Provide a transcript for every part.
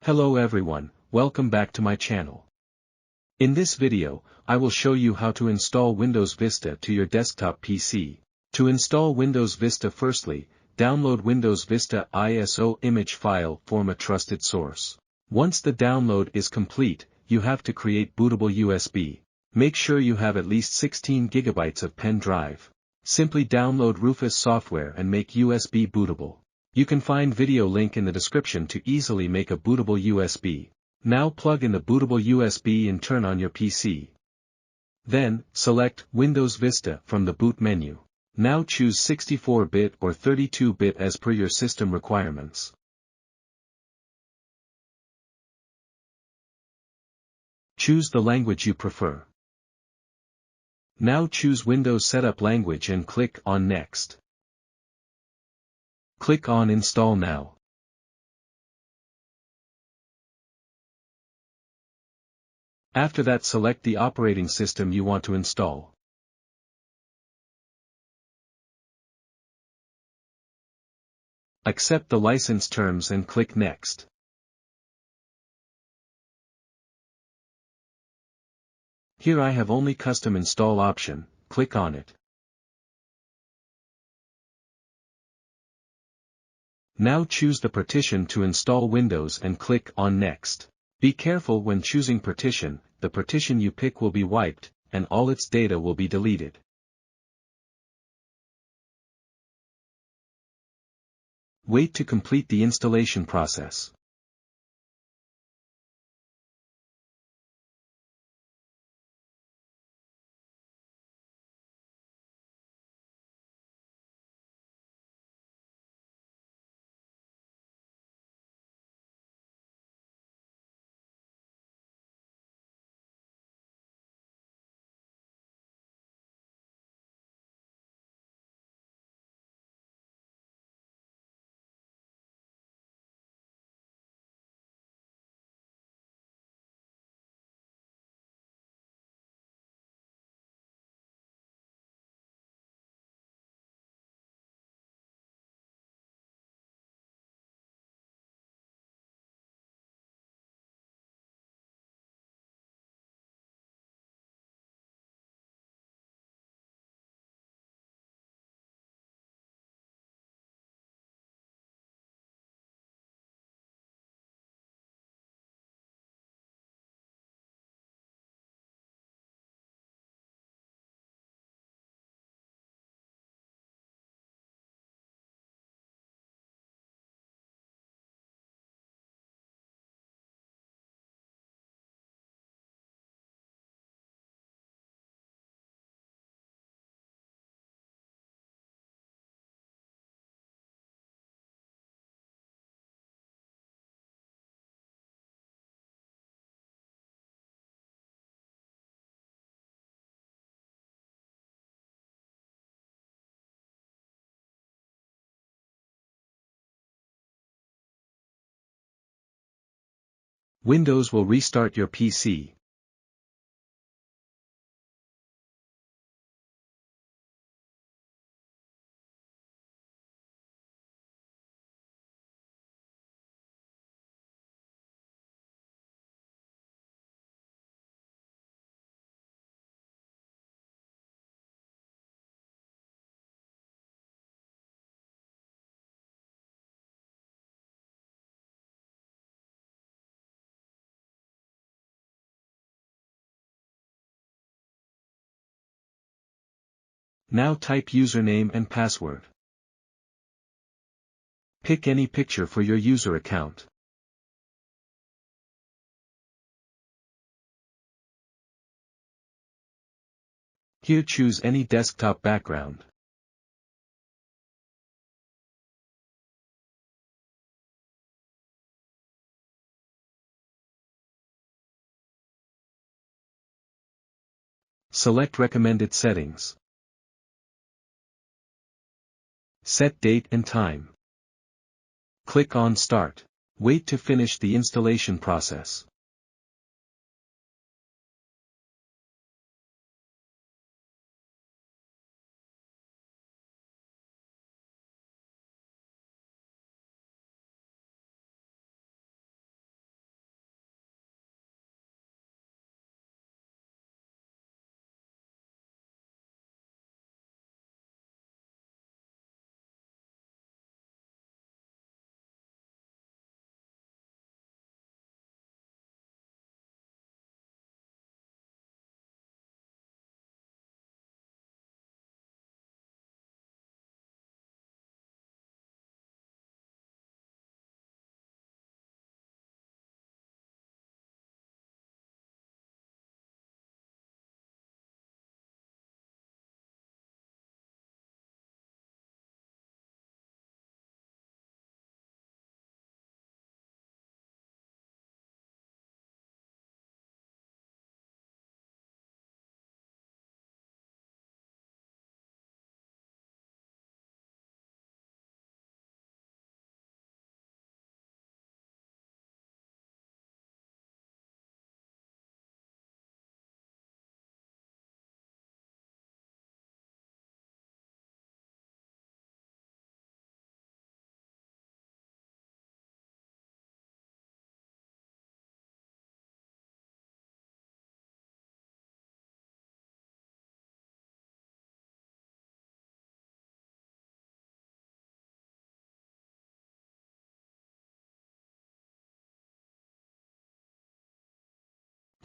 Hello everyone, welcome back to my channel. In this video, I will show you how to install Windows Vista to your desktop PC. To install Windows Vista, firstly, download Windows Vista ISO image file from a trusted source. Once the download is complete, you have to create bootable USB. Make sure you have at least 16 GB of pen drive. Simply download Rufus software and make USB bootable. You can find video link in the description to easily make a bootable USB. Now plug in the bootable USB and turn on your PC. Then, select Windows Vista from the boot menu. Now choose 64-bit or 32-bit as per your system requirements. Choose the language you prefer. Now choose Windows Setup Language and click on Next. Click on Install Now. After that, select the operating system you want to install. Accept the license terms and click Next. Here I have only Custom Install option, click on it. Now choose the partition to install Windows and click on Next. Be careful when choosing partition, the partition you pick will be wiped, and all its data will be deleted. Wait to complete the installation process. Windows will restart your PC. Now type username and password. Pick any picture for your user account. Here choose any desktop background. Select recommended settings. Set date and time. Click on Start. Wait to finish the installation process.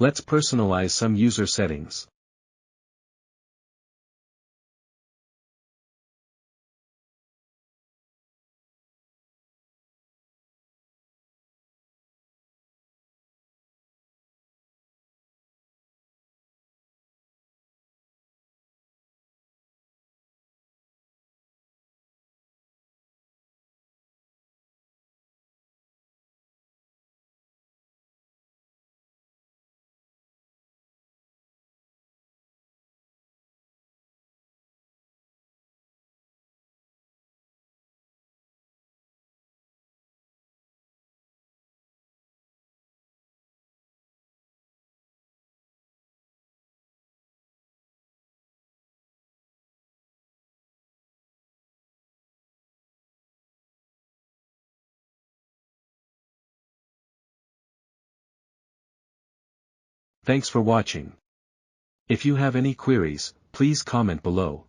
Let's personalize some user settings. Thanks for watching. If you have any queries, please comment below.